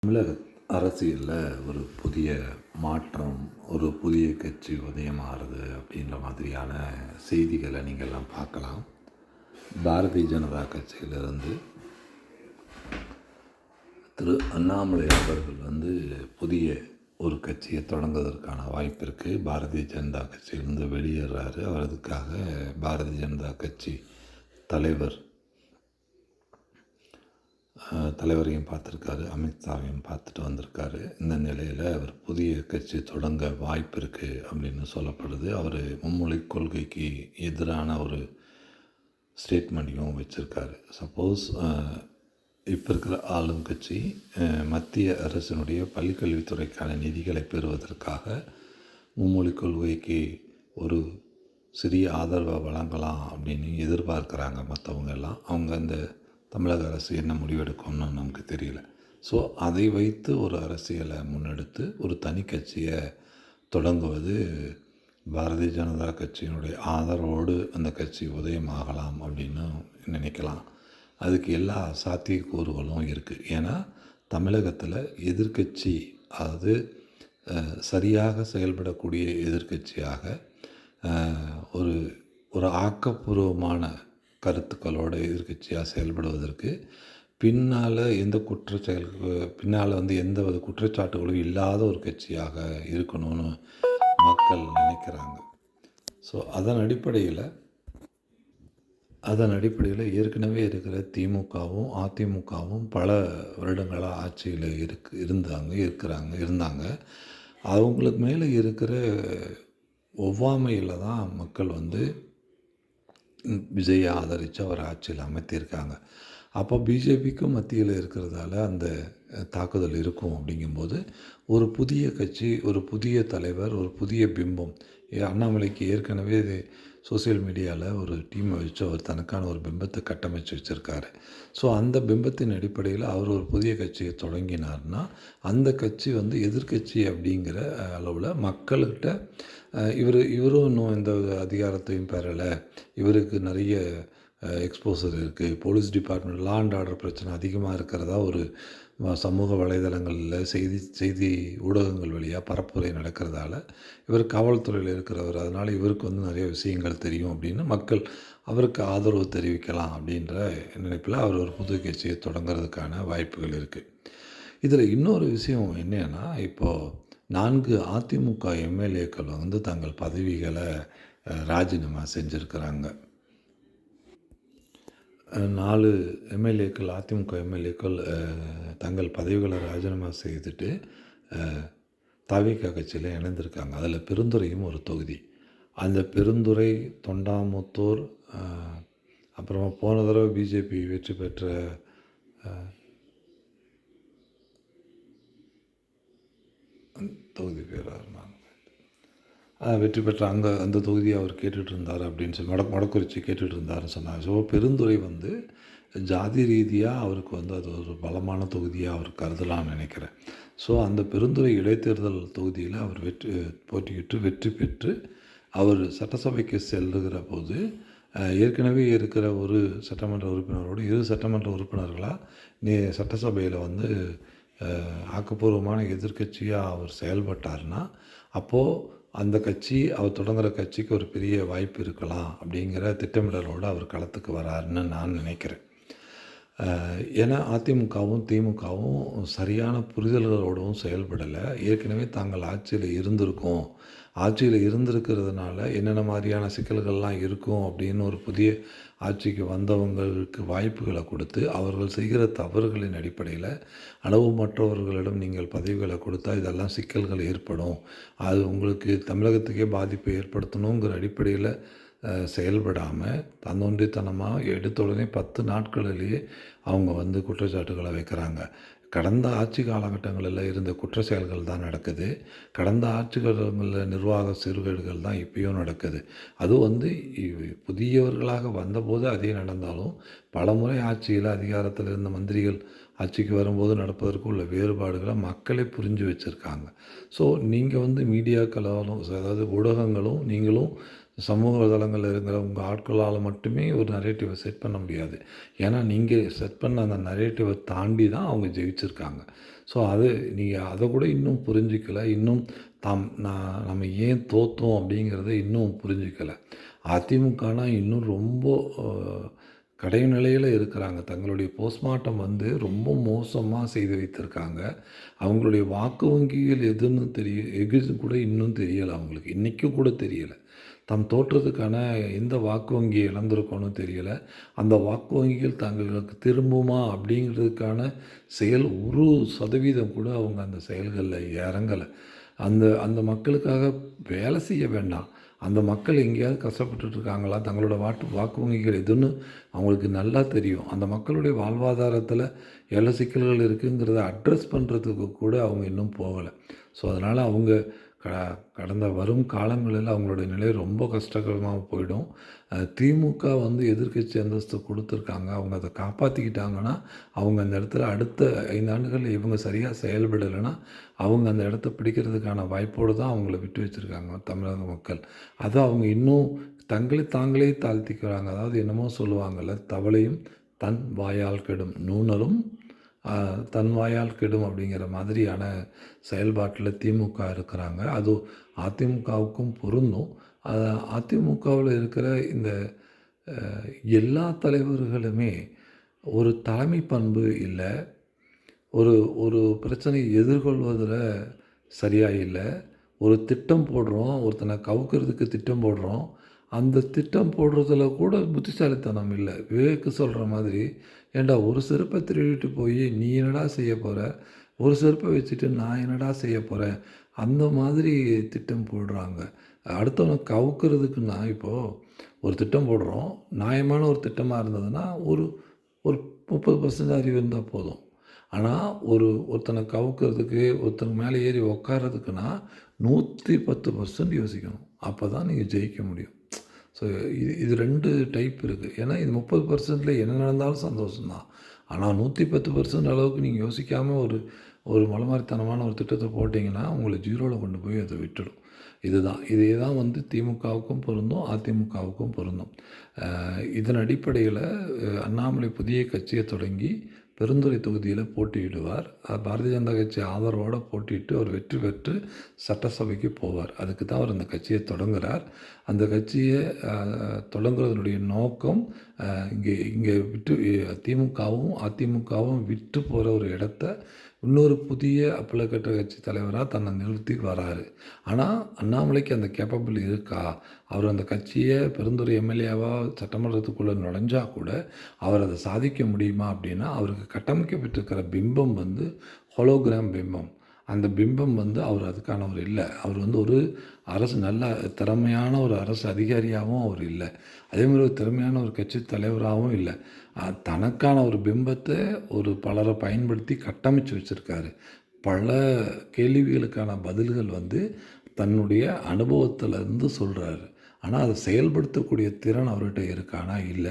தமிழக அரசியலில் ஒரு புதிய மாற்றம், ஒரு புதிய கட்சி உதயமாகிறது அப்படின்ற மாதிரியான செய்திகளை நீங்கள்லாம் பார்க்கலாம். பாரதிய ஜனதா கட்சியிலிருந்து திரு அண்ணாமலை அவர்கள் புதிய ஒரு கட்சியை தொடங்குவதற்கான வாய்ப்பு இருக்குது. பாரதிய ஜனதா கட்சியிலிருந்து வெளியேறாரு. அவருக்காக பாரதிய ஜனதா கட்சி தலைவரையும் பார்த்துருக்காரு, அமித்ஷாவையும் பார்த்துட்டு வந்திருக்காரு. இந்த நிலையில் அவர் புதிய கட்சி தொடங்க வாய்ப்பு இருக்குது அப்படின்னு சொல்லப்படுது. அவர் மும்மொழி கொள்கைக்கு எதிரான ஒரு ஸ்டேட்மெண்ட்டையும் வச்சுருக்காரு. சப்போஸ் இப்போ இருக்கிற ஆளும் கட்சி மத்திய அரசினுடைய பள்ளிக்கல்வித்துறைக்கான நிதிகளை பெறுவதற்காக மும்மொழி கொள்கைக்கு ஒரு சிறிய ஆதரவை வழங்கலாம் அப்படின்னு எதிர்பார்க்குறாங்க மற்றவங்க எல்லாம். அவங்க அந்த தமிழக அரசு என்ன முடிவெடுக்கும்னு நமக்கு தெரியல. ஸோ அதை வைத்து ஒரு அரசியலை முன்னெடுத்து ஒரு தனி கட்சியை தொடங்குவது பாரதிய ஜனதா கட்சியினுடைய ஆதரவோடு அந்த கட்சி உதயமாகலாம் அப்படின்னு நினைக்கலாம். அதுக்கு எல்லா சாத்தியக்கூறுகளும் இருக்குது. ஏன்னா தமிழகத்தில் எதிர்க்கட்சி, அதாவது சரியாக செயல்படக்கூடிய எதிர்க்கட்சியாக ஒரு ஒரு ஆக்கப்பூர்வமான கருத்துக்களோட எதிர்க்கட்சியாக செயல்படுவதற்கு பின்னால் எந்த குற்றச்சாட்டுகளும் இல்லாத ஒரு கட்சியாக இருக்கணும்னு மக்கள் நினைக்கிறாங்க. ஸோ அதன் அடிப்படையில் ஏற்கனவே இருக்கிற திமுகவும் அதிமுகவும் பல வருடங்களாக ஆட்சியில் இருந்தாங்க. அவங்களுக்கு மேலே இருக்கிற ஒவ்வாமையில் தான் மக்கள் விஜயை ஆதரித்து அவர் ஆட்சியில் அமைத்திருக்காங்க. அப்போ பிஜேபிக்கும் மத்தியில் இருக்கிறதால அந்த தாக்குதல் இருக்கும். அப்படிங்கும்போது ஒரு புதிய கட்சி, ஒரு புதிய தலைவர், ஒரு புதிய பிம்பம். அண்ணாமலைக்கு ஏற்கனவே சோசியல் மீடியாவில் ஒரு டீமை வச்சு அவர் தனக்கான ஒரு பிம்பத்தை கட்டமைச்சு வச்சுருக்காரு. ஸோ அந்த பிம்பத்தின் அடிப்படையில் அவர் ஒரு புதிய கட்சியை தொடங்கினார்னா அந்த கட்சி எதிர்க்கட்சி அப்படிங்கிற அளவில் மக்கள்கிட்ட இவரும் இன்னும் எந்த அதிகாரத்தையும் பெறலை, இவருக்கு நிறைய எக்ஸ்போசர் இருக்குது, police department law and order பிரச்சனை அதிகமாக இருக்கிறதா ஒரு சமூக வலைதளங்களில் செய்தி ஊடகங்கள் வழியாக பரப்புரை நடக்கிறதால இவர் காவல்துறையில் இருக்கிறவர், அதனால் இவருக்கு நிறைய விஷயங்கள் தெரியும் அப்படின்னு மக்கள் அவருக்கு ஆதரவு தெரிவிக்கலாம் அப்படின்ற நினைப்பில் அவர் ஒரு புது கட்சியை தொடங்கிறதுக்கான வாய்ப்புகள் இருக்குது. இதில் இன்னொரு விஷயம் என்னன்னா, இப்போது 4 அதிமுக எம்எல்ஏக்கள் தங்கள் பதவிகளை ராஜினாமா செஞ்சுருக்கிறாங்க. 4 எம்எல்ஏக்கள், அதிமுக எம்எல்ஏக்கள் தங்கள் பதவிகளை ராஜினாமா செய்துட்டு தவிக கட்சியில் இணைந்திருக்காங்க. அதில் பெருந்துறையும் ஒரு தொகுதி. அந்த பெருந்துறை, தொண்டாமுத்தூர், அப்புறமா போன தடவை பிஜேபி வெற்றி பெற்ற தொகுதி வெற்றி பெற்ற அந்த தொகுதியை அவர் கேட்டுட்டு இருந்தார் அப்படின்னு சொல்லி மொடக்குறிச்சி கேட்டுட்டு இருந்தாருன்னு சொன்னாங்க. ஸோ பெருந்துறை ஜாதி ரீதியாக அவருக்கு அது ஒரு பலமான தொகுதியாக அவர் கருதலாம்னு நினைக்கிறேன். ஸோ அந்த பெருந்துறை இடைத்தேர்தல் தொகுதியில் அவர் போட்டியிட்டு வெற்றி பெற்று அவர் சட்டசபைக்கு செல்லுகிற போது ஏற்கனவே இருக்கிற ஒரு சட்டமன்ற உறுப்பினரோடு 2 சட்டமன்ற உறுப்பினர்களாக சட்டசபையில் ஆக்கப்பூர்வமான எதிர்க்கட்சியாக அவர் செயல்பட்டார்னா அப்போது அந்த கட்சி, அவர் தொடங்குகிற கட்சிக்கு ஒரு பெரிய வாய்ப்பு இருக்கலாம் அப்படிங்கிற திட்டமிடலோடு அவர் களத்துக்கு வராருன்னு நான் நினைக்கிறேன். ஏன்னா அதிமுகவும் திமுகவும் சரியான புரிதல்களோடவும் செயல்படலை. ஏற்கனவே தாங்கள் ஆட்சியில் இருந்திருக்கிறதுனால என்னென்ன மாதிரியான சிக்கல்கள்லாம் இருக்கும் அப்படின்னு ஒரு புதிய ஆட்சிக்கு வந்தவங்களுக்கு வாய்ப்புகளை கொடுத்து அவர்கள் செய்கிற தவறுகளின் அடிப்படையில் அனுபவமற்றவர்களிடம் நீங்கள் பதவிகளை கொடுத்தா இதெல்லாம் சிக்கல்கள் ஏற்படும், அது உங்களுக்கு தமிழகத்துக்கே பாதிப்பை ஏற்படுத்தணுங்கிற அடிப்படையில் செயல்படாமல் தன்னொன்றித்தனமாக எடுத்த உடனே 10 நாட்களிலேயே அவங்க குற்றச்சாட்டுகளை வைக்கிறாங்க. கடந்த ஆட்சி காலகட்டங்களில் இருந்த குற்ற செயல்கள் தான் நடக்குது. கடந்த ஆட்சி காலங்களில் நிர்வாக சீர்கேடுகள் தான் இப்பயும் நடக்குது. அது புதியவர்களாக வந்தபோது அதே நடந்தாலும் பலமுறை ஆட்சியில் அதிகாரத்தில் இருந்த மந்திரிகள் ஆட்சிக்கு வரும்போது நடப்பதற்கு உள்ள வேறுபாடுகளை மக்களே புரிஞ்சு வச்சுருக்காங்க. ஸோ நீங்கள் மீடியாக்களாலும், அதாவது ஊடகங்களும் நீங்களும் சமூக வலைதளங்கள்ல இருக்கிற உங்கள் ஆட்களால் மட்டுமே ஒரு நரேட்டிவை செட் பண்ண முடியாது. ஏன்னா, நீங்கள் செட் பண்ண அந்த நரேட்டிவை தாண்டி தான் அவங்க ஜெயிச்சிருக்காங்க. ஸோ, அது நீங்கள் அதை கூட இன்னும் புரிஞ்சிக்கல. இன்னும் நம்ம ஏன் தோத்தோம் அப்படிங்கிறத இன்னும் புரிஞ்சிக்கல. அதிமுகனா இன்னும் ரொம்ப அ கடைநிலையில இருக்கிறாங்க. தங்களுடைய போஸ்ட்மார்ட்டம் வந்து ரொம்ப மோசமா செய்து வைத்திருக்காங்க. அவங்களுடைய வாக்கு வங்கிகள் எதுன்னு கூட இன்னும் தெரியல அவங்களுக்கு. இன்னைக்கும் கூட தெரியல. தாம் தோற்றதுக்கான எந்த வாக்கு வங்கியை இழந்திருக்கோன்னு தெரியல. அந்த வாக்கு வங்கிகள் தங்களுக்கு திரும்புமா அப்படிங்கிறதுக்கான செயல் 1% கூட அவங்க அந்த செயல்கள்ல இறங்கல. அந்த அந்த மக்களுக்காக வேலை செய்ய வேண்டாம். அந்த மக்கள் எங்கேயாவது கஷ்டப்பட்டுட்டு இருக்காங்களா? தங்களோட வாக்கு வங்கிகள் எதுன்னு அவங்களுக்கு நல்லா தெரியும். அந்த மக்களுடைய வாழ்வாதாரத்தில எவ்வளோ சிக்கல்கள் இருக்குங்கிறத அட்ரஸ் பண்ணுறதுக்கு கூட அவங்க இன்னும் போகல. ஸோ, அதனால் அவங்க க கடந்த வரும் காலங்களில் அவங்களுடைய நிலை ரொம்ப கஷ்டகரமா போயிடும். திமுக வந்து எதிர்க்கட்சி அந்தஸ்து குடுத்துருக்காங்க. அவங்க அத காப்பாத்திக்கிட்டாங்கன்னா, அவங்க அந்த இடத்துல அடுத்த 5 ஆண்டுகள் இவங்க சரியா செயல்படலைன்னா, அவங்க அந்த இடத்த பிடிக்கிறதுக்கான வாய்ப்போடு தான் அவங்கள விட்டு வச்சிருக்காங்க தமிழக மக்கள். அத அவங்க இன்னும் தங்களை தாங்களே தாழ்த்திக்கிறாங்க. அதாவது என்னமோ சொல்லுவாங்கல்ல, "தவளையும் தன் வாயால் கெடும், நூணரும் தன் வாயால் கெடும்" அப்படிங்கிற மாதிரியான செயல்பாட்டில திமுக இருக்கிறாங்க. அது அதிமுகவுக்கும் பொருந்தும். அ அதிமுகவுல இருக்கிற இந்த அ எல்லா தலைவர்களுமே ஒரு தலைமை பண்பு இல்ல. ஒரு ஒரு பிரச்சனையை எதிர்கொள்வதில சரியா இல்ல. ஒரு திட்டம் போடுறோம். ஒருத்தன கவுக்கிறதுக்கு திட்டம் போடுறோம். அந்த திட்டம் போடுறதில கூட புத்திசாலித்தனம் இல்ல. விவேக் சொல்ற மாதிரி, "ஏன்டா ஒரு செருப்ப திருடிட்டு போயி நீ என்னடா செய்ய போற? ஒரு செருப்ப வச்சுட்டு நான் என்னடா செய்ய போறேன்?" அந்த மாதிரி திட்டம் போடுறாங்க. அடுத்தவன கவுக்கிறதுக்குன்னா, இப்போ ஒரு திட்டம் போடுறோம். நியாயமான ஒரு திட்டமா இருந்ததுன்னா, ஒரு ஒரு 30% அறிவு இருந்தா போதும். ஆனா, ஒருத்தன கவுக்கிறதுக்கு, ஒருத்தன் மேல ஏறி உட்கார்றதுக்குன்னா, 110% யோசிக்கணும். அப்பதான் நீங்க ஜெயிக்க முடியும். ஸோ, இது 2 டைப் இருக்கு. ஏன்னா, இது 30%ல என்ன நடந்தாலும் சந்தோஷம் தான். ஆனா, 110% அளவுக்கு நீங்க யோசிக்காம ஒரு ஒரு மலமாரித்தனமான ஒரு திட்டத்த போட்டீங்கன்னா, உங்கள 0ல கொண்டு போய் அது விட்டுடும். இதுதான். இதே தான் வந்து திமுகவுக்கும் பொருந்தும், அதிமுகவுக்கும் பொருந்தும். இதன் அடிப்படையில அண்ணாமலை புதிய கட்சிய தொடங்கி பெருந்துறை தொகுதியில போட்டியிடுவார். பாரதிய ஜனதா கட்சி ஆதரவோட போட்டியிட்டு அவர் வெற்றி பெற்று சட்டசபைக்கு போவார். அதுக்கு தான் அவர் அந்த கட்சிய தொடங்குறார். அந்த கட்சிய அ தொடங்குறதனுடைய நோக்கம் இங்கே இங்கே விட்டு திமுகவும், அதிமுகவும் விட்டு போற ஒரு இடத்த இன்னொரு புதிய அப்பலக்கற்ற கட்சி தலைவரா தன்னை நிறுத்தி வராரு. ஆனா, அண்ணாமலைக்கு அந்த கேப்பபிள் இருக்கா? அவர் அந்த கட்சிய பெருந்துறை எம்எல்ஏவா சட்டமன்றத்துக்குள்ள நுழைஞ்சா கூட, அவர் அத சாதிக்க முடியுமா அப்படின்னா, அவருக்கு கட்டமைக்கப்பட்டிருக்கிற பிம்பம் வந்து ஹோலோகிராம் பிம்பம். அந்த பிம்பம் வந்து அவர் அதுக்கானவர் இல்ல. அவர் வந்து ஒரு நல்ல திறமையான ஒரு அரசு அதிகாரியாவும் அவர் இல்ல. அதேமாரி ஒரு திறமையான ஒரு கட்சி தலைவராவும் இல்ல. தனக்கான ஒரு பிம்பத்த பலர பயன்படுத்தி கட்டமைச்சு வச்சிருக்காரு. பல கேள்விகளுக்கான பதில்கள் வந்து தன்னுடைய அனுபவத்திலருந்து சொல்றாரு. ஆனா, அத செயல்படுத்தக்கூடிய திறன் அவர்கிட்ட இருக்கான்னா இல்ல.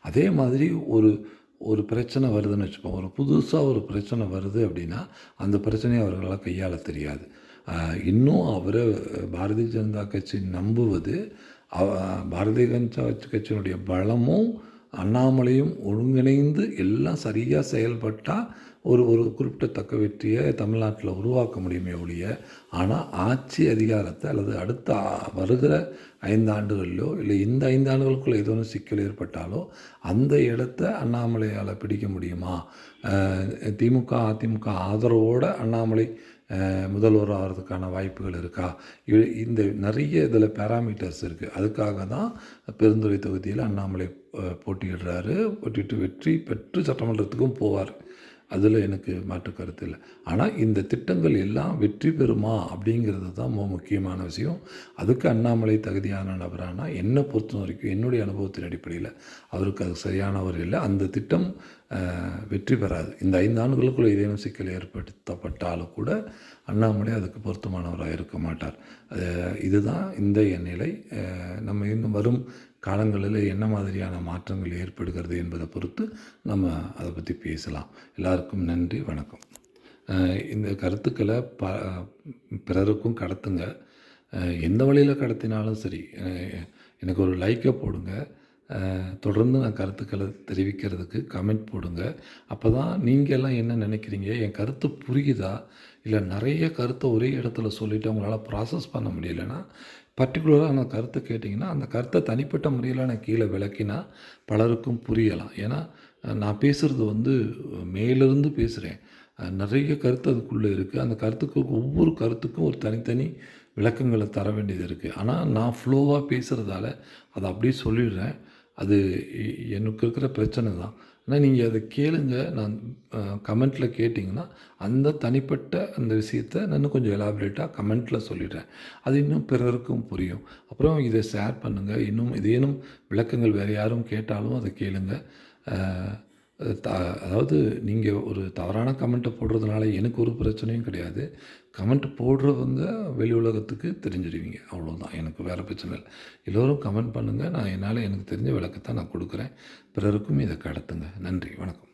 அதே மாதிரி ஒரு ஒரு பிரச்சனை வருதுன்னு வச்சுப்போம். புதுசா ஒரு பிரச்சனை வருது அப்படின்னா, அந்த பிரச்சனைய அவர்களால கையாள தெரியாது. இன்னும் அவர பாரதிய ஜனதா கட்சி நம்புவது, அவ பாரதிய ஜனதா கட்சியினுடைய பலமும், அண்ணாமலையும் ஒருங்கிணைந்து எல்லாம் சரியா செயல்பட்டா, ஒரு ஒரு குறிப்பிடத்தக்க வெற்றிய தமிழ்நாட்டில உருவாக்க முடியுமே ஒழிய, ஆனா ஆட்சி அதிகாரத்த அல்லது அடுத்த வருகிற 5 ஆண்டுகளிலோ, இல்லை இந்த 5 ஆண்டுகளுக்குள்ள ஏதோ ஒண்ணு சிக்கல் ஏற்பட்டாலோ, அந்த இடத்த அண்ணாமலையால பிடிக்க முடியுமா? திமுக, அதிமுக ஆதரவோட அண்ணாமலை முதல்வர் ஆவறதுக்கான வாய்ப்புகள் இருக்கா? இந்த நிறைய இதில பேராமீட்டர்ஸ் இருக்கு. அதுக்காக தான் பெருந்துறை தொகுதியில அண்ணாமலை போட்டியிடுறாரு. போட்டியிட்டு வெற்றி பெற்று சட்டமன்றத்துக்கும் போவார். அதில எனக்கு மாற்று கருத்து இல்ல. ஆனா, இந்த திட்டங்கள் எல்லாம் வெற்றி பெறுமா? அப்படிங்கிறது தான் முக்கியமான விஷயம். அதுக்கு அண்ணாமலை தகுதியான நபரானா, என்ன பொறுத்தவரைக்கும் என்னுடைய அனுபவத்தின் அடிப்படையில, அவருக்கு அது சரியானவர் இல்ல. அந்த திட்டம் வெற்றி பெறாது. இந்த 5 ஆண்டுகளுக்குள்ள ஏதேனும் சிக்கல் ஏற்படுத்தப்பட்டாலும் கூட, அண்ணாமலை அதுக்கு பொருத்தமானவரா இருக்க மாட்டார். இதுதான் இன்றைய நிலை. நம்ம இன்னும் வரும் காலங்களில் என்ன மாதிரியான மாற்றங்கள் ஏற்படுகிறது என்பதை பொறுத்து நம்ம அதை பற்றி பேசலாம். எல்லாருக்கும் நன்றி, வணக்கம். இந்த கருத்துக்களை பிறருக்கும் கடத்துங்க. எந்த வழியில் கடத்தினாலும் சரி. எனக்கு ஒரு லைக்கை போடுங்க. தொடர்ந்து நான் கருத்துக்களை தெரிவிக்கிறதுக்கு கமெண்ட் போடுங்க. அப்போ தான் நீங்கள் எல்லாம் என்ன நினைக்கிறீங்க, என் கருத்து புரியுதா, இல்லை நிறைய கருத்தை ஒரே இடத்துல சொல்லிவிட்டு அவங்களால ப்ராசஸ் பண்ண முடியலைன்னா, பர்டிகுலராக நான் கருத்து கேட்டிங்கன்னா, அந்த கருத்தை தனிப்பட்ட முறையில் நான் கீழே விளக்கினா பலருக்கும் புரியலாம். ஏன்னா நான் பேசுகிறது வந்து மேலிருந்து பேசுகிறேன். நிறைய கருத்து அதுக்குள்ளே இருக்குது. அந்த கருத்துக்கு ஒவ்வொரு கருத்துக்கும் ஒரு தனித்தனி விளக்கங்களை தர வேண்டியது இருக்குது. ஆனால் நான் ஃப்ளோவாக பேசுகிறதால அதை அப்படியே சொல்லிடுறேன். அது எனக்கு இருக்கிற பிரச்சனை தான். ஆனால் நீங்கள் அதை கேளுங்க. நான் கமெண்ட்டில் கேட்டிங்கன்னா, அந்த தனிப்பட்ட அந்த விஷயத்த நான் இன்னும் கொஞ்சம் எலாபரேட்டாக கமெண்ட்டில் சொல்லிடுறேன். அது இன்னும் பிறருக்கும் புரியும். அப்புறம் இதை ஷேர் பண்ணுங்கள். இன்னும் ஏதேனும் விளக்கங்கள் வேறு யாரும் கேட்டாலும் அதை கேளுங்க. த அதாவது நீங்கள் ஒரு தவறான கமெண்ட்டை போடுறதுனால எனக்கு ஒரு பிரச்சனையும் கிடையாது. கமெண்ட் போடுறவங்க வெளி உலகத்துக்கு தெரிஞ்சிடுவீங்க. அவ்வளோதான். எனக்கு வேறு பிரச்சனை இல்லை. எல்லோரும் கமெண்ட் பண்ணுங்கள். நான் என்னால் எனக்கு தெரிஞ்ச விளக்கத்தை நான் கொடுக்குறேன். பிறருக்கும் இதை கடத்துங்க. நன்றி. வணக்கம்.